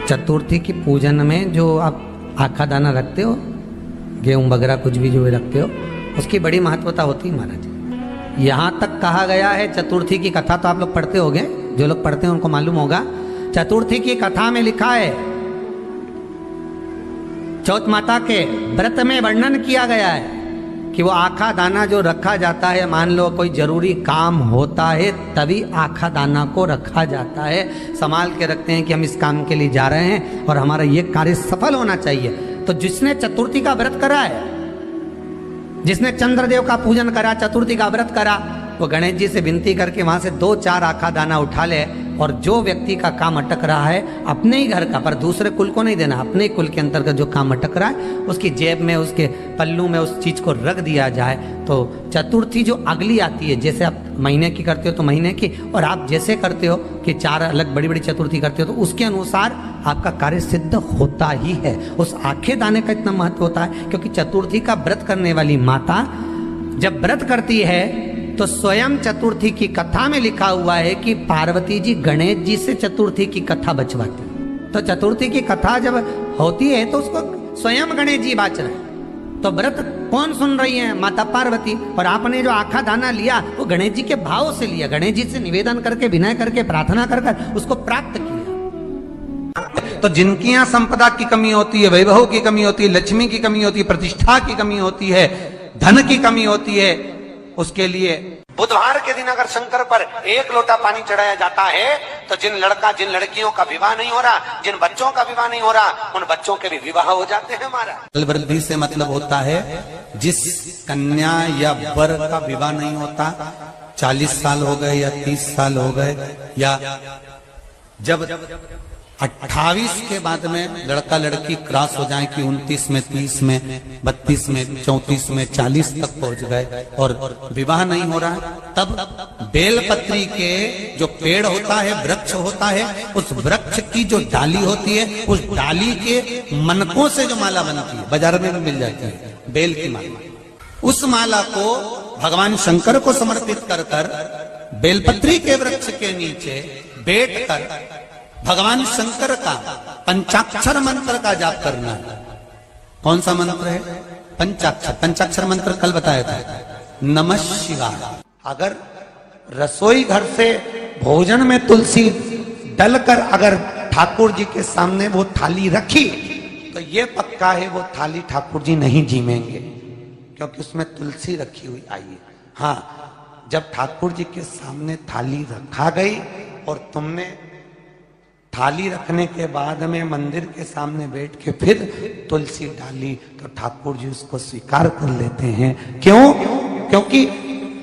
चतुर्थी की पूजन में जो आप आखा दाना रखते हो, गेहूं वगैरह कुछ भी जो रखते हो, उसकी बड़ी महत्वता होती है महाराज। यहाँ तक कहा गया है, चतुर्थी की कथा तो आप लोग पढ़ते होंगे, जो लोग पढ़ते हैं उनको मालूम होगा। चतुर्थी की कथा में लिखा है, चौथ माता के व्रत में वर्णन किया गया है कि वो आखा दाना जो रखा जाता है, मान लो कोई जरूरी काम होता है तभी आखा दाना को रखा जाता है, संभाल के रखते हैं कि हम इस काम के लिए जा रहे हैं और हमारा ये कार्य सफल होना चाहिए। तो जिसने चतुर्थी का व्रत करा है, जिसने चंद्रदेव का पूजन करा, चतुर्थी का व्रत करा, वो गणेश जी से विनती करके वहां से 2-4 आखा दाना उठा ले, और जो व्यक्ति का काम अटक रहा है अपने ही घर का, पर दूसरे कुल को नहीं देना, अपने ही कुल के अंतर्गत जो काम अटक रहा है उसकी जेब में, उसके पल्लू में उस चीज को रख दिया जाए। तो चतुर्थी जो अगली आती है, जैसे आप महीने की करते हो तो महीने की, और आप जैसे करते हो कि 4 अलग बड़ी बड़ी चतुर्थी करते हो तो उसके अनुसार आपका कार्य सिद्ध होता ही है। उस आखे दाने का इतना महत्व होता है क्योंकि चतुर्थी का व्रत करने वाली माता जब व्रत करती है तो स्वयं चतुर्थी की कथा में लिखा हुआ है कि पार्वती जी गणेश जी से चतुर्थी की कथा बचवाती। तो चतुर्थी की कथा जब होती है तो उसको स्वयं गणेश जी बाच रहे हैं। तो व्रत कौन सुन रही है? माता पार्वती। और आपने जो आखा दाना लिया वो गणेश जी के भाव से लिया, गणेश जी से निवेदन करके, विनय करके, प्रार्थना कर उसको प्राप्त किया। तो जिनकी यहाँ संपदा की कमी होती है, वैभव की कमी होती है, लक्ष्मी की कमी होती है, प्रतिष्ठा की कमी होती है, धन की कमी होती है, उसके लिए बुधवार के दिन अगर शंकर पर 1 लोटा पानी चढ़ाया जाता है तो जिन लड़कियों का विवाह नहीं हो रहा, जिन बच्चों का विवाह नहीं हो रहा, उन बच्चों के भी विवाह हो जाते हैं। हमारा बल वृद्धि से मतलब होता है जिस कन्या या वर का विवाह नहीं होता, 40 साल हो गए या 30 साल हो गए, या जब 28 के बाद में लड़का लड़की क्रॉस हो जाए कि 29 में, 30 में, 32 में, 34 में, 40 तक पहुंच गए और विवाह नहीं हो रहा, तब बेलपत्री के जो पेड़ होता है, वृक्ष होता है, उस वृक्ष की जो डाली होती है, उस डाली के मनकों से जो माला बनती है, बाजार में भी मिल जाती है बेल की माला, उस माला को भगवान शंकर को समर्पित कर कर बेलपत्री के वृक्ष के नीचे बैठ कर भगवान शंकर का पंचाक्षर मंत्र का जाप करना है। कौन सा मंत्र है? पंचाक्षर। पंचाक्षर मंत्र कल बताया था, नमः शिवाय। अगर रसोई घर से भोजन में तुलसी डलकर अगर ठाकुर जी के सामने वो थाली रखी तो ये पक्का है वो थाली ठाकुर जी नहीं जीमेंगे, क्योंकि उसमें तुलसी रखी हुई आई है। हाँ, जब ठाकुर जी के सामने थाली रखा गई और तुमने थाली रखने के बाद में मंदिर के सामने बैठ के फिर तुलसी डाली तो ठाकुर जी उसको स्वीकार कर लेते हैं। क्यों? क्योंकि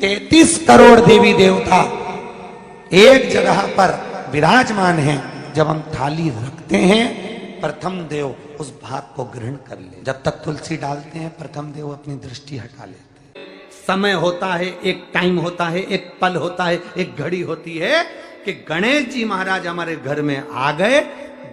33 करोड़ देवी देवता एक जगह पर विराजमान हैं। जब हम थाली रखते हैं, प्रथम देव उस भाग को ग्रहण कर ले। जब तक तुलसी डालते हैं, प्रथम देव अपनी दृष्टि हटा लेते हैं। समय होता है, एक टाइम होता है, एक पल होता है, एक घड़ी होती है कि गणेश जी महाराज हमारे घर में आ गए।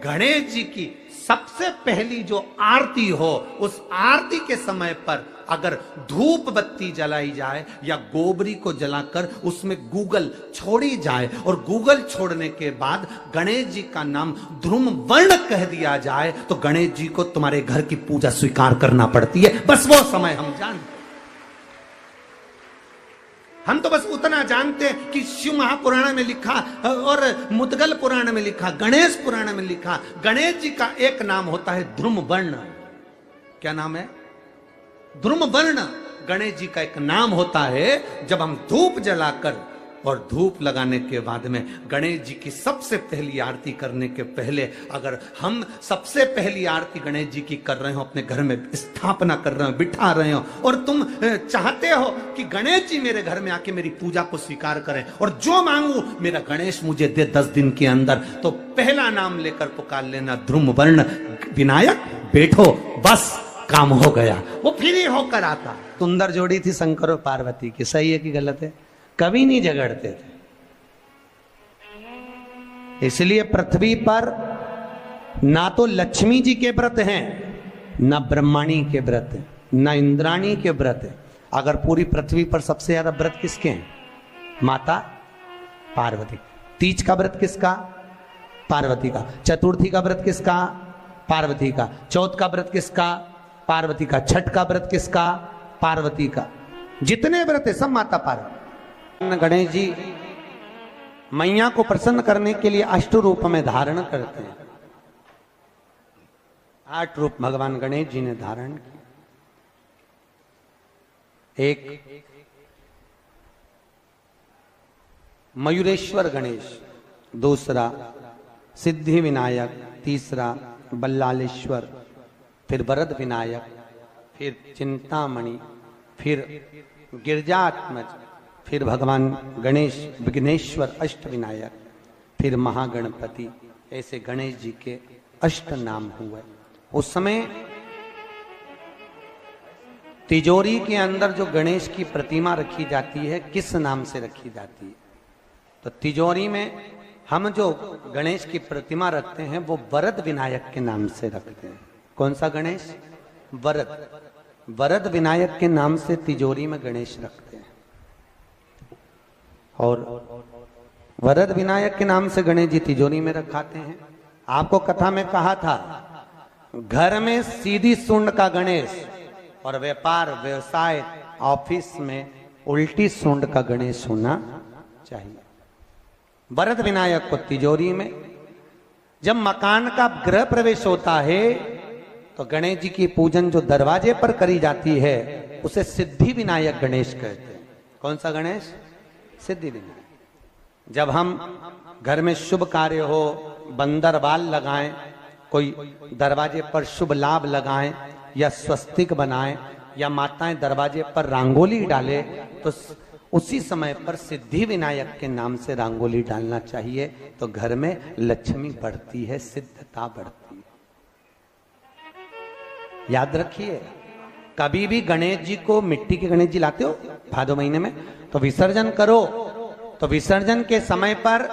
गणेश जी की सबसे पहली जो आरती हो, उस आरती के समय पर अगर धूप बत्ती जलाई जाए या गोबरी को जलाकर उसमें गूगल छोड़ी जाए और गूगल छोड़ने के बाद गणेश जी का नाम ध्रुम वर्ण कह दिया जाए तो गणेश जी को तुम्हारे घर की पूजा स्वीकार करना पड़ती है। बस वो समय हम जानते, हम तो बस उतना जानते हैं कि शिव महापुराण में लिखा और मुद्गल पुराण में लिखा, गणेश पुराण में लिखा, गणेश जी का एक नाम होता है ध्रुम वर्ण। क्या नाम है? ध्रुम वर्ण गणेश जी का एक नाम होता है। जब हम धूप जलाकर और धूप लगाने के बाद में गणेश जी की सबसे पहली आरती करने के पहले अगर हम सबसे पहली आरती गणेश जी की कर रहे हो, अपने घर में स्थापना कर रहे हो, बिठा रहे हो, और तुम चाहते हो कि गणेश जी मेरे घर में आके मेरी पूजा को स्वीकार करें और जो मांगू मेरा गणेश मुझे दे 10 दिन के अंदर, तो पहला नाम लेकर पुकार लेना ध्रुम वर्ण विनायक, बैठो, बस काम हो गया। वो फिर ही होकर आता। सुंदर जोड़ी थी शंकर और पार्वती की, सही है कि गलत है? कभी नहीं झगड़ते थे। इसलिए पृथ्वी पर ना तो लक्ष्मी जी के व्रत हैं, ना ब्रह्माणी के व्रत हैं, ना इंद्राणी के व्रत हैं। अगर पूरी पृथ्वी पर सबसे ज्यादा व्रत किसके हैं? माता पार्वती। तीज का व्रत किसका? पार्वती का। चतुर्थी का व्रत किसका? पार्वती का। चौथ का व्रत किसका? पार्वती का। छठ का व्रत किसका? पार्वती का। जितने व्रत है सब माता पार्वती। गणेश जी मैया को प्रसन्न करने के लिए अष्ट रूप में धारण करते हैं। 8 रूप भगवान गणेश जी ने धारण किए। एक मयूरेश्वर गणेश, दूसरा सिद्धि विनायक, तीसरा बल्लालेश्वर, फिर वरद विनायक, फिर चिंतामणि, फिर गिरजात्मज, फिर भगवान गणेश विघ्नेश्वर अष्ट विनायक, फिर महागणपति। ऐसे गणेश जी के अष्ट नाम हुए। उस समय तिजोरी के अंदर जो गणेश की प्रतिमा रखी जाती है किस नाम से रखी जाती है? तो तिजोरी में हम जो गणेश की प्रतिमा रखते हैं वो वरद विनायक के नाम से रखते हैं। कौन सा गणेश? वरद। वरद विनायक के नाम से तिजोरी में गणेश रखते हैं। और वरद विनायक के नाम से गणेश जी तिजोरी में रखाते हैं। आपको कथा में कहा था घर में सीधी सूंड का गणेश और व्यापार व्यवसाय ऑफिस में उल्टी सूंड का गणेश होना चाहिए। वरद विनायक को तिजोरी में। जब मकान का गृह प्रवेश होता है तो गणेश जी की पूजन जो दरवाजे पर करी जाती है उसे सिद्धि विनायक गणेश कहते हैं। कौन सा गणेश? सिद्धि विनायक। जब हम घर में शुभ कार्य हो, बंदरवाल लगाएं, कोई दरवाजे पर शुभ लाभ लगाएं या स्वस्तिक बनाएं या माताएं दरवाजे पर रंगोली डाले तो उसी समय पर सिद्धि विनायक के नाम से रंगोली डालना चाहिए। तो घर में लक्ष्मी बढ़ती है, सिद्धता बढ़ती है। याद रखिए, कभी भी गणेश जी को, मिट्टी के गणेश जी लाते हो भादो महीने में, तो विसर्जन करो तो विसर्जन के समय पर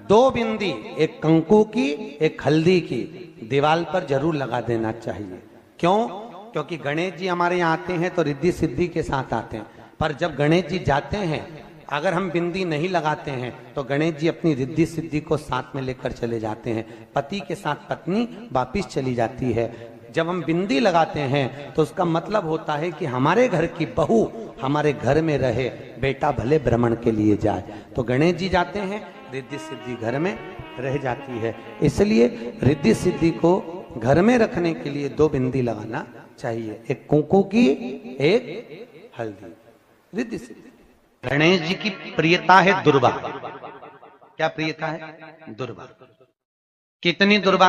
2 बिंदी, एक कंकु की एक हल्दी की, दीवार पर जरूर लगा देना चाहिए। क्यों? क्योंकि गणेश जी हमारे यहाँ आते हैं तो रिद्धि सिद्धि के साथ आते हैं। पर जब गणेश जी जाते हैं, अगर हम बिंदी नहीं लगाते हैं तो गणेश जी अपनी रिद्धि सिद्धि को साथ में लेकर चले जाते हैं। पति के साथ पत्नी वापिस चली जाती है। जब हम बिंदी लगाते हैं तो उसका मतलब होता है कि हमारे घर की बहू हमारे घर में रहे, बेटा भले भ्रमण के लिए जाए। तो गणेश जी जाते हैं, रिद्धि सिद्धि घर में रह जाती है। इसलिए रिद्धि सिद्धि को घर में रखने के लिए 2 बिंदी लगाना चाहिए, एक कुंकू की, एक हल्दी। रिद्धि सिद्धि। गणेश जी की प्रियता है दुर्वा। क्या प्रियता है? दुर्वा। कितनी दुर्वा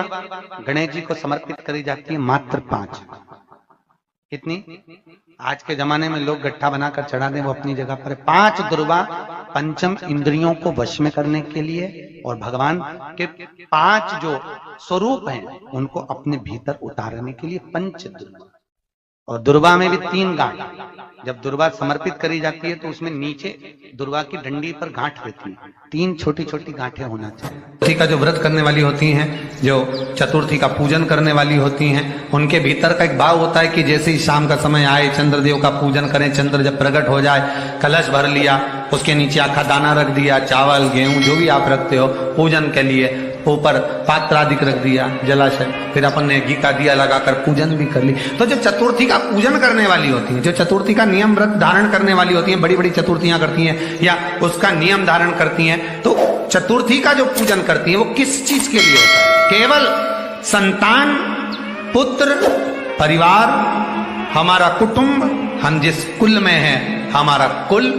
गणेश जी को समर्पित करी जाती है? मात्र 5। कितनी? आज के जमाने में लोग गट्ठा बनाकर चढ़ा दें, वो अपनी जगह पर 5 दुर्वा पंचम इंद्रियों को वश में करने के लिए और भगवान के 5 जो स्वरूप हैं उनको अपने भीतर उतारने के लिए 5 दुर्वा। और दुर्वा में भी 3 गांठ। जब दुर्वा समर्पित करी जाती है तो उसमें नीचे दुर्वा की डंडी पर गांठ रहती है, 3 छोटी छोटी गांठें होना चाहिए। चतुर्थी का जो व्रत करने वाली होती हैं, जो चतुर्थी का पूजन करने वाली होती हैं, उनके भीतर का एक भाव होता है कि जैसे ही शाम का समय आए चंद्रदेव का पूजन करें। चंद्र जब प्रकट हो जाए, कलश भर लिया, उसके नीचे आखा दाना रख दिया, चावल गेहूं जो भी आप रखते हो पूजन के लिए, ऊपर पात्र आदि रख दिया, जलाशय, फिर अपन ने घी का दिया लगाकर पूजन भी कर ली। तो जो चतुर्थी का पूजन करने वाली होती है, जो चतुर्थी का नियम व्रत धारण करने वाली होती है, बड़ी बड़ी चतुर्थियां करती हैं या उसका नियम धारण करती हैं, तो चतुर्थी का जो पूजन करती है वो किस चीज के लिए होता है? केवल संतान, पुत्र, परिवार, हमारा कुटुंब, हम जिस कुल में हैं, हमारा कुल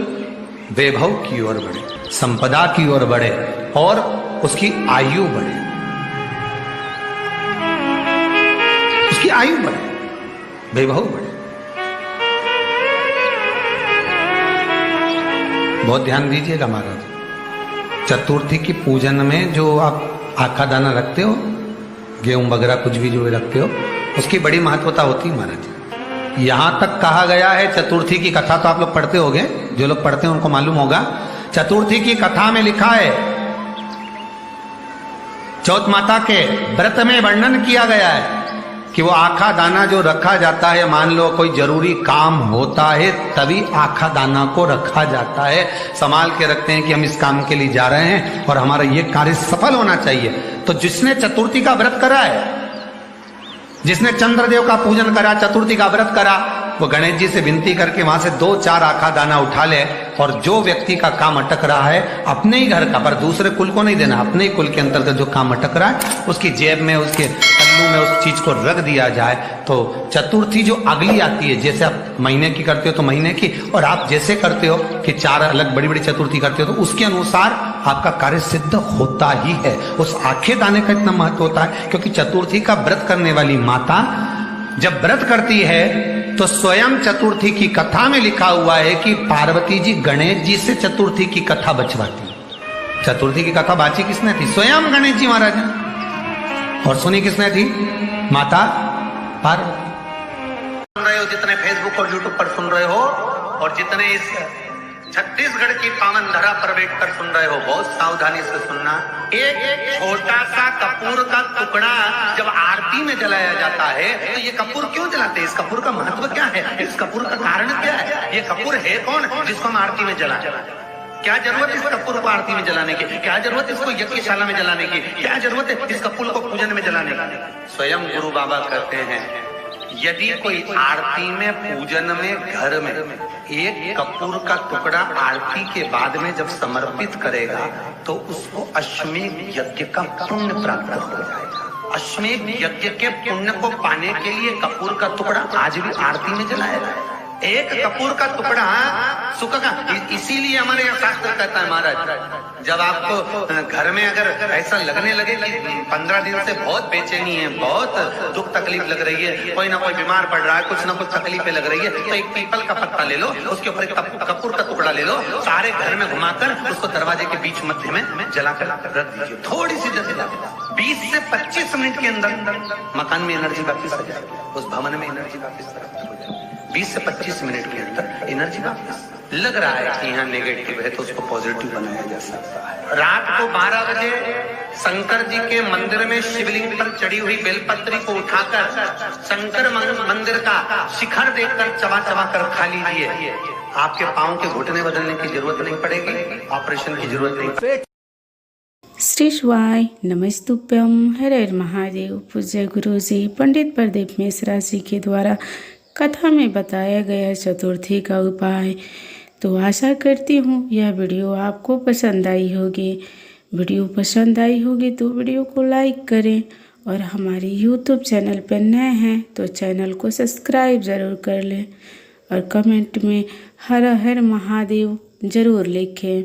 वैभव की ओर बढ़े, संपदा की ओर बढ़े और उसकी आयु बढ़े, उसकी आयु बढ़े, वैभव बढ़े। बहुत ध्यान दीजिएगा महाराज, चतुर्थी की पूजन में जो आप आखा दाना रखते हो, गेहूं वगैरह कुछ भी जो रखते हो, उसकी बड़ी महत्वता होती है महाराज। यहां तक कहा गया है, चतुर्थी की कथा तो आप लोग पढ़ते होंगे, जो लोग पढ़ते हैं उनको मालूम होगा। चतुर्थी की कथा में लिखा है, चौथ माता के व्रत में वर्णन किया गया है कि वो आखा दाना जो रखा जाता है, मान लो कोई जरूरी काम होता है तभी आखा दाना को रखा जाता है, संभाल के रखते हैं कि हम इस काम के लिए जा रहे हैं और हमारा ये कार्य सफल होना चाहिए, तो जिसने चतुर्थी का व्रत करा है, जिसने चंद्रदेव का पूजन करा, चतुर्थी का व्रत करा, वो गणेश जी से विनती करके वहां से 2-4 आखा दाना उठा ले, और जो व्यक्ति का काम अटक रहा है अपने ही घर का, पर दूसरे कुल को नहीं देना, अपने ही कुल के अंतर्गत जो काम अटक रहा है उसकी जेब में, उसके पल्लू में उस चीज को रख दिया जाए। तो चतुर्थी जो अगली आती है, जैसे आप महीने की करते हो तो महीने की, और आप जैसे करते हो कि 4 अलग बड़ी बड़ी चतुर्थी करते हो, तो उसके अनुसार आपका कार्य सिद्ध होता ही है। उस आखे दाने का इतना महत्व होता है क्योंकि चतुर्थी का व्रत करने वाली माता जब व्रत करती है तो स्वयं चतुर्थी की कथा में लिखा हुआ है कि पार्वती जी गणेश जी से चतुर्थी की कथा बचवाती। चतुर्थी की कथा बाची किसने थी? स्वयं गणेश जी महाराज ने। और सुनी किसने थी? माता पार्वती। सुन रहे हो जितने फेसबुक और यूट्यूब पर सुन रहे हो, और जितने इस छत्तीसगढ़ की पावन धरा पर बैठकर सुन रहे हो, बहुत सावधानी से सुनना। एक छोटा सा कपूर का टुकड़ा जब आरती में जलाया जाता है तो ये कपूर क्यों जलाते हैं? इस कपूर का महत्व क्या है? इस कपूर का कारण क्या है? ये कपूर है कौन जिसको हम आरती में जलाते? क्या जरूरत इस कपूर को आरती में जलाने की? क्या जरूरत इसको यज्ञशाला में जलाने की? क्या जरूरत है इस कपूर को पूजन में जलाने की? स्वयं गुरु बाबा कहते हैं यदि कोई आरती में, पूजन में, घर में एक कपूर का टुकड़ा आरती के बाद में जब समर्पित करेगा तो उसको अश्वमेध यज्ञ का पुण्य प्राप्त हो जाएगा। अश्वमेध यज्ञ के पुण्य को पाने के लिए कपूर का टुकड़ा आज भी आरती में जलाया जाए। एक कपूर का टुकड़ा सुख का, इसीलिए हमारे यहाँ शास्त्र कहता है महाराज, जब आपको घर में अगर ऐसा लगने लगे कि 15 दिन से बहुत बेचैनी है, बहुत दुख तकलीफ लग रही है, कोई ना कोई बीमार पड़ रहा है, कुछ ना कुछ तकलीफें लग रही है, तो एक पीपल का पत्ता ले लो, उसके ऊपर एक कपूर का टुकड़ा ले लो, सारे घर में घुमाकर उसको दरवाजे के बीच मध्य में जलाकर रख दीजिए। थोड़ी सी जला 20 से 25 मिनट के अंदर मकान में एनर्जी वापिस आ जाएगी, उस भवन में एनर्जी वापिस हो जाएगी। 20 से 25 मिनट के अंदर एनर्जी वापस। लग रहा है कि यहाँ नेगेटिव है तो उसको पॉजिटिव बनाया जा सकता है। रात को 12 बजे शंकर जी के मंदिर में शिवलिंग पर चढ़ी हुई बेलपत्री को उठाकर शंकर मंदिर का शिखर देखकर चबा चबा कर खा लीजिए। आपके पाँव के घुटने बदलने की जरूरत नहीं पड़ेगी, ऑपरेशन की जरूरत नहीं पड़ेगी। श्री शिवाय नमस्तुभ्यम, हर हर महादेव। पूज्य गुरु जी पंडित प्रदीप मिश्रा जी के द्वारा कथा में बताया गया चतुर्थी का उपाय। तो आशा करती हूँ यह वीडियो आपको पसंद आई होगी। वीडियो पसंद आई होगी तो वीडियो को लाइक करें, और हमारे यूट्यूब चैनल पर नए हैं तो चैनल को सब्सक्राइब ज़रूर कर लें, और कमेंट में हर हर महादेव ज़रूर लिखें।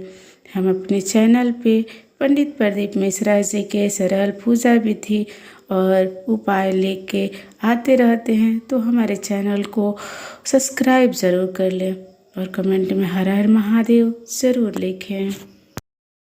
हम अपने चैनल पे पंडित प्रदीप मिश्रा जी के सरल पूजा विधि और उपाय लेके आते रहते हैं, तो हमारे चैनल को सब्सक्राइब ज़रूर कर लें और कमेंट में हर हर महादेव ज़रूर लिखें।